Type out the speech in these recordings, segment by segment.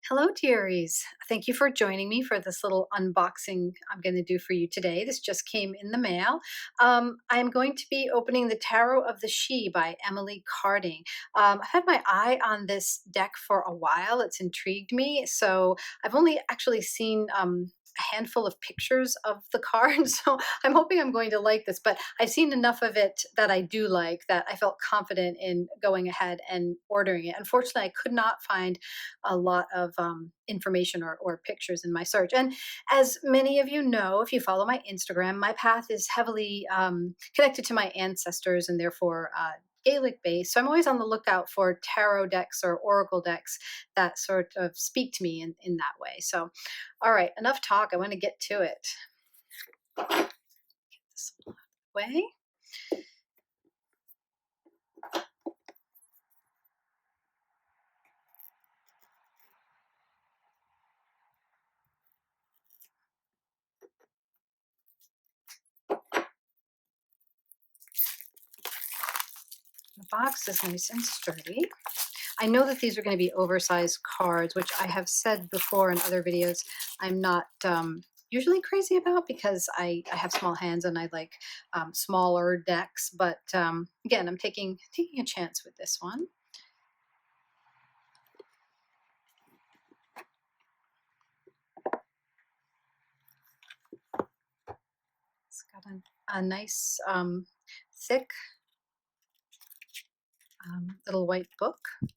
Hello, dearies. Thank you for joining me for this little unboxing I'm going to do for you today. This just came in the mail. I'm going to be opening The Tarot of the She by Emily Carding. I've had my eye on this deck for a while. It's intrigued me. So I've only actually seen a handful of pictures of the card. So I'm hoping I'm going to like this, but I've seen enough of it that I do like that I felt confident in going ahead and ordering it. Unfortunately, I could not find a lot of information or pictures in my search. And as many of you know, if you follow my Instagram, my path is heavily connected to my ancestors and therefore Gaelic based. So I'm always on the lookout for tarot decks or oracle decks that sort of speak to me in that way. So, all right, enough talk. I want to get to it. Get this way. The box is nice and sturdy. I know that these are going to be oversized cards, which I have said before in other videos I'm not usually crazy about because I have small hands and I like smaller decks. But again, I'm taking a chance with this one. It's got a nice thick little white book. I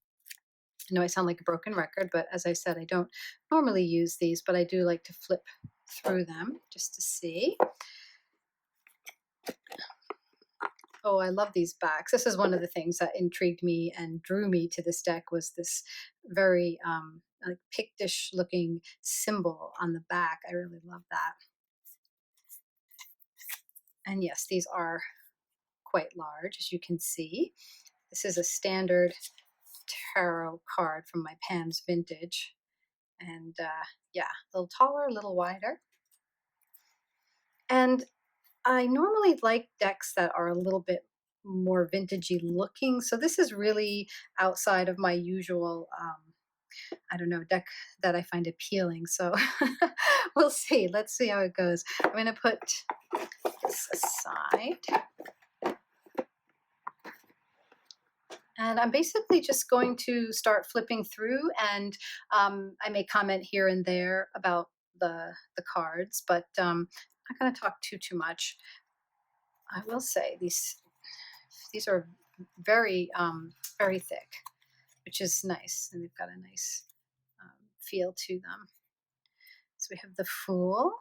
know I sound like a broken record, but as I said, I don't normally use these, but I do like to flip through them just to see. Oh, I love these backs. This is one of the things that intrigued me and drew me to this deck was this very like Pictish looking symbol on the back. I really love that. And yes, these are quite large, as you can see. This is a standard tarot card from my Pam's vintage. And yeah, a little taller, a little wider. And I normally like decks that are a little bit more vintagey looking. So this is really outside of my usual, I don't know, deck that I find appealing. So we'll see. Let's see how it goes. I'm going to put this aside. And I'm basically just going to start flipping through, and I may comment here and there about the cards, but I'm not going to talk too much. I will say these are very very thick, which is nice, and they've got a nice feel to them. So we have the Fool,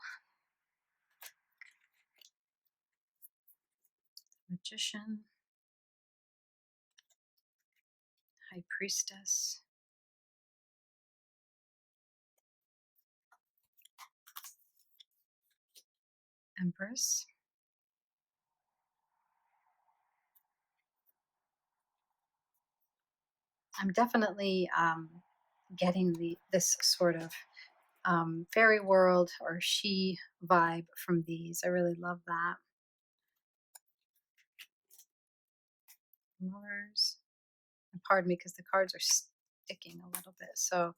Magician, High Priestess, Empress, I'm definitely getting this sort of fairy world or she vibe from these. I really love that. Mothers. And pardon me because the cards are sticking a little bit, so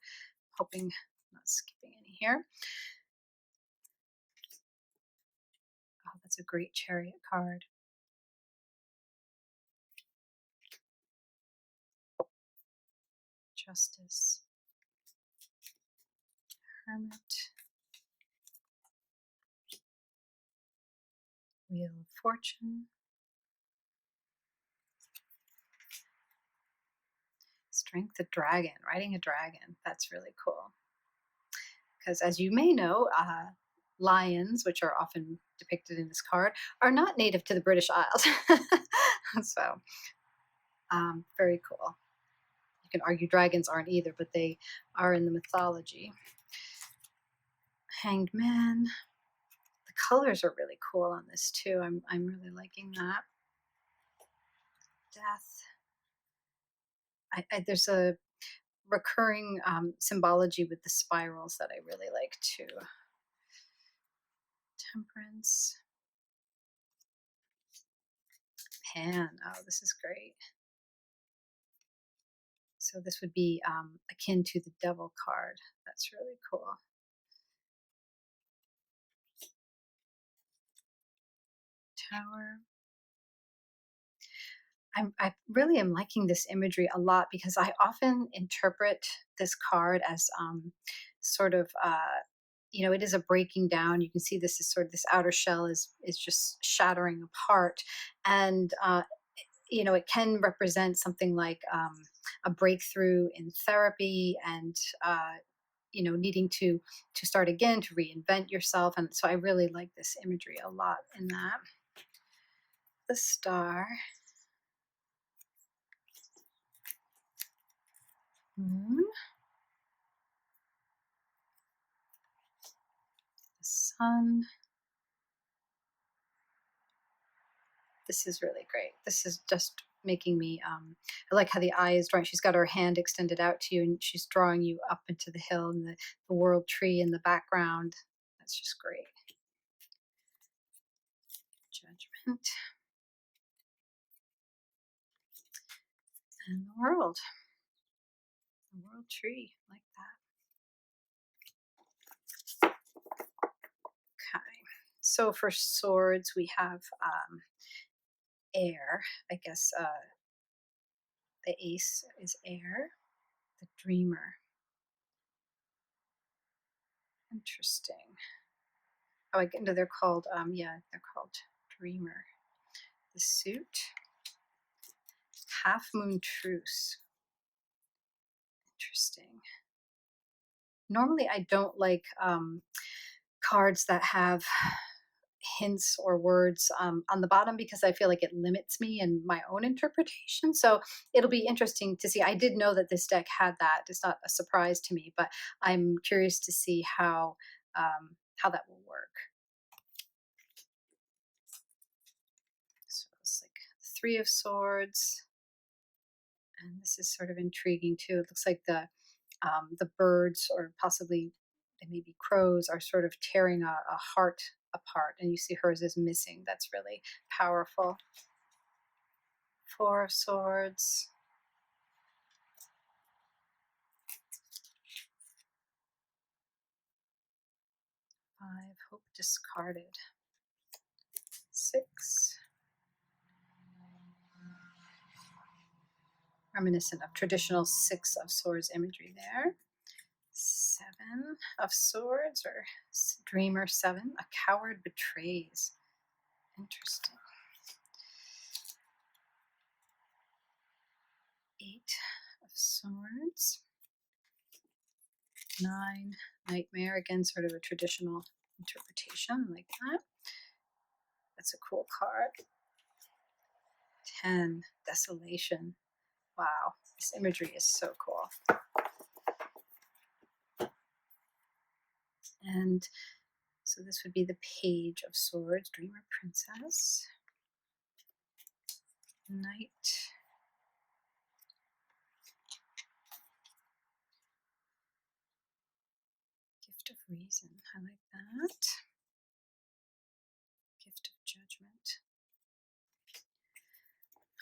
hoping I'm not skipping any here. Oh, that's a great Chariot card. Justice, Hermit, Wheel of Fortune, Strength, the Dragon, riding a dragon. That's really cool. Because as you may know, lions, which are often depicted in this card, are not native to the British Isles. So, very cool. You can argue dragons aren't either, but they are in the mythology. Hanged Man. The colors are really cool on this too. I'm really liking that. Death. There's a recurring symbology with the spirals that I really like too. Temperance. Pan. Oh, this is great. So this would be akin to the Devil card. That's really cool. Tower. I really am liking this imagery a lot because I often interpret this card as sort of it is a breaking down. You can see this is sort of this outer shell is just shattering apart, and it can represent something like a breakthrough in therapy and needing to start again, to reinvent yourself. And so I really like this imagery a lot in that. The star. Moon. The sun. This is really great. This is just making me I like how the eye is drawing. She's got her hand extended out to you and she's drawing you up into the hill and the world tree in the background. That's just great. Judgment. And the world. The world tree, like that. Okay. So for swords, we have air. I guess the ace is air. The dreamer. Interesting. Oh, they're called, they're called dreamer. The suit. Half moon truce. Interesting. Normally, I don't like cards that have hints or words on the bottom because I feel like it limits me in my own interpretation. So it'll be interesting to see. I did know that this deck had that. It's not a surprise to me, but I'm curious to see how that will work. So it's like Three of Swords, and this is sort of intriguing too. It looks like the birds, or possibly they may be crows, are sort of tearing a heart apart, and you see hers is missing. That's really powerful. Four of Swords. Five, hope discarded. Six. Reminiscent of traditional Six of Swords imagery there. Seven of Swords, or Dreamer Seven. A coward betrays. Interesting. Eight of Swords. Nine, Nightmare. Again, sort of a traditional interpretation like that. That's a cool card. 10, Desolation. Wow, this imagery is so cool. And so this would be the Page of Swords, Dreamer Princess. Knight. Gift of Reason. I like that. Gift of Judgment.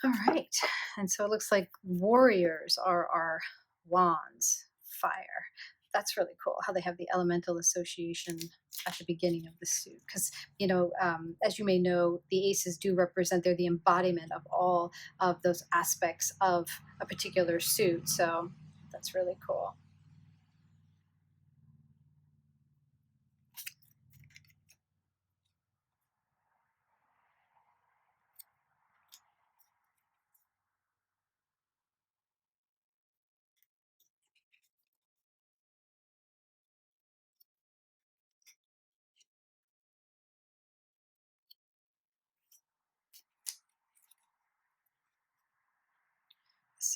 All right. And so it looks like warriors are our wands, fire. That's really cool how they have the elemental association at the beginning of the suit. Because, as you may know, the aces do represent, they're the embodiment of all of those aspects of a particular suit. So that's really cool.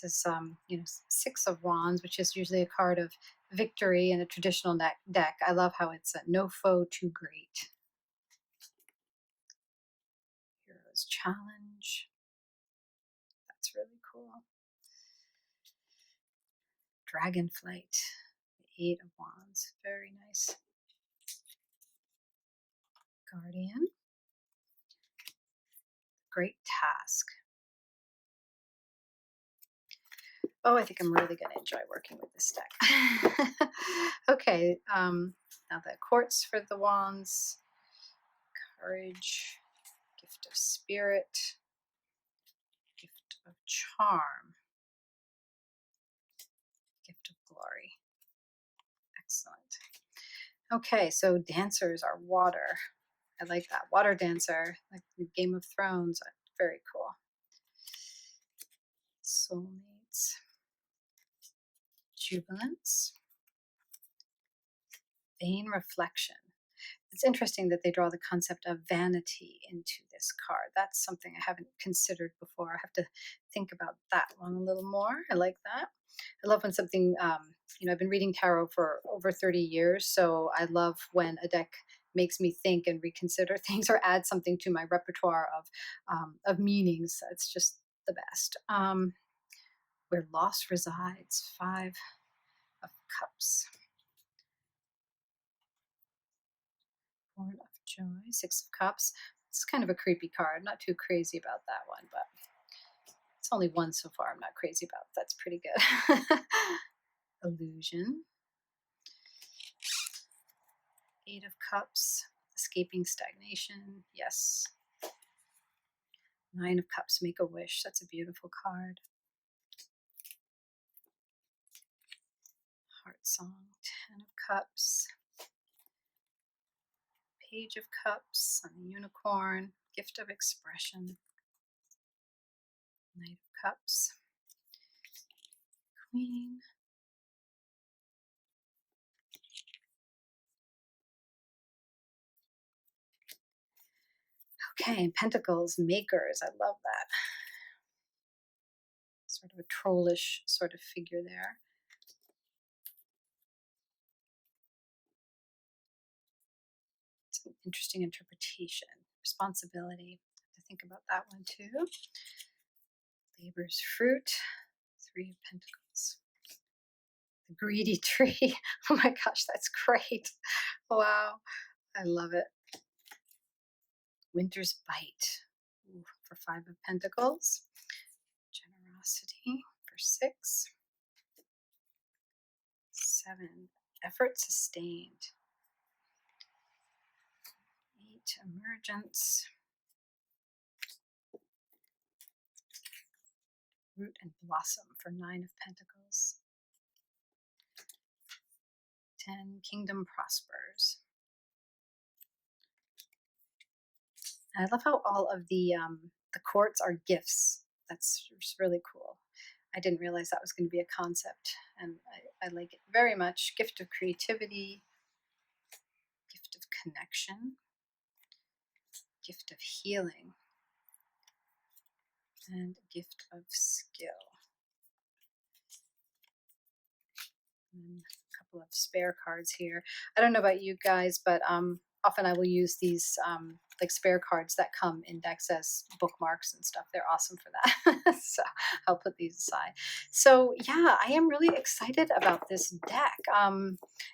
This is, Six of Wands, which is usually a card of victory in a traditional deck. I love how it's no foe too great. Hero's Challenge. That's really cool. Dragonflight. The Eight of Wands. Very nice. Guardian. Great Task. Oh, I think I'm really going to enjoy working with this deck. Okay, now the quartz for the wands, courage, gift of spirit, gift of charm, gift of glory. Excellent. Okay, so dancers are water. I like that. Water dancer, like the Game of Thrones. Very cool. Soulmates, jubilance, vain reflection. It's interesting that they draw the concept of vanity into this card. That's something I haven't considered before. I have to think about that one a little more. I like that. I love when something, I've been reading tarot for over 30 years, so I love when a deck makes me think and reconsider things or add something to my repertoire of meanings. It's just the best. Where loss resides, Five of Cups. Four of Joy, Six of Cups. It's kind of a creepy card. Not too crazy about that one, but it's only one so far I'm not crazy about. That's pretty good. Illusion. Eight of Cups. Escaping stagnation. Yes. Nine of Cups. Make a wish. That's a beautiful card. Heart Song. Ten of Cups. Page of Cups on the unicorn. Gift of expression. Knight of Cups. Queen. Okay, Pentacles, Makers. I love that. Sort of a trollish sort of figure there. It's an interesting interpretation. Responsibility. I have to think about that one too. Labor's fruit. Three of Pentacles. The greedy tree. Oh my gosh, that's great. Wow, I love it. Winter's bite. Ooh, for Five of Pentacles. Generosity for six. Seven. Effort sustained. Eight. Emergence. Root and blossom for Nine of Pentacles. 10. Kingdom prospers. And I love how all of the courts are gifts. That's just really cool. I didn't realize that was going to be a concept, and I like it very much. Gift of creativity, gift of connection, gift of healing, and gift of skill. And a couple of spare cards here. I don't know about you guys, but often I will use these like spare cards that come in decks as bookmarks and stuff. They're awesome for that. So I'll put these aside. So yeah, I am really excited about this deck.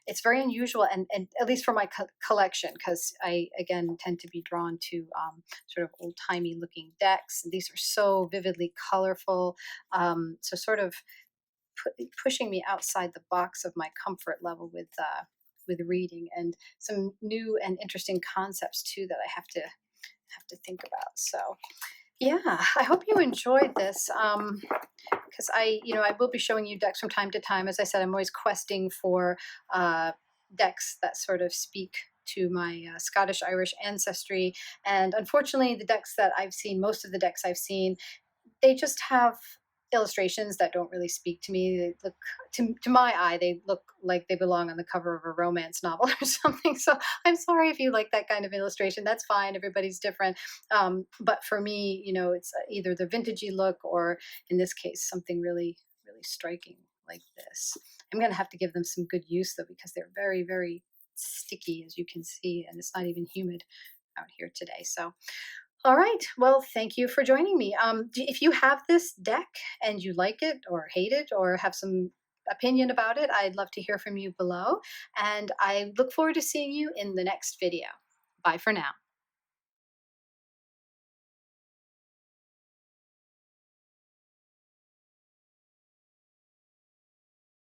It's very unusual, and at least for my collection, because I again tend to be drawn to sort of old timey looking decks. And these are so vividly colorful. So sort of pushing me outside the box of my comfort level with reading, and some new and interesting concepts too that I have to think about. So yeah, I hope you enjoyed this, because I will be showing you decks from time to time. As I said, I'm always questing for decks that sort of speak to my Scottish Irish ancestry, and unfortunately the decks that I've seen, most of the decks I've seen, they just have illustrations that don't really speak to me. They look, to my eye, they look like they belong on the cover of a romance novel or something. So I'm sorry if you like that kind of illustration. That's fine. Everybody's different. But for me, it's either the vintagey look, or in this case, something really, really striking like this. I'm going to have to give them some good use though, because they're very, very sticky, as you can see, and it's not even humid out here today. So all right. Well, thank you for joining me. If you have this deck and you like it or hate it or have some opinion about it, I'd love to hear from you below. And I look forward to seeing you in the next video. Bye for now.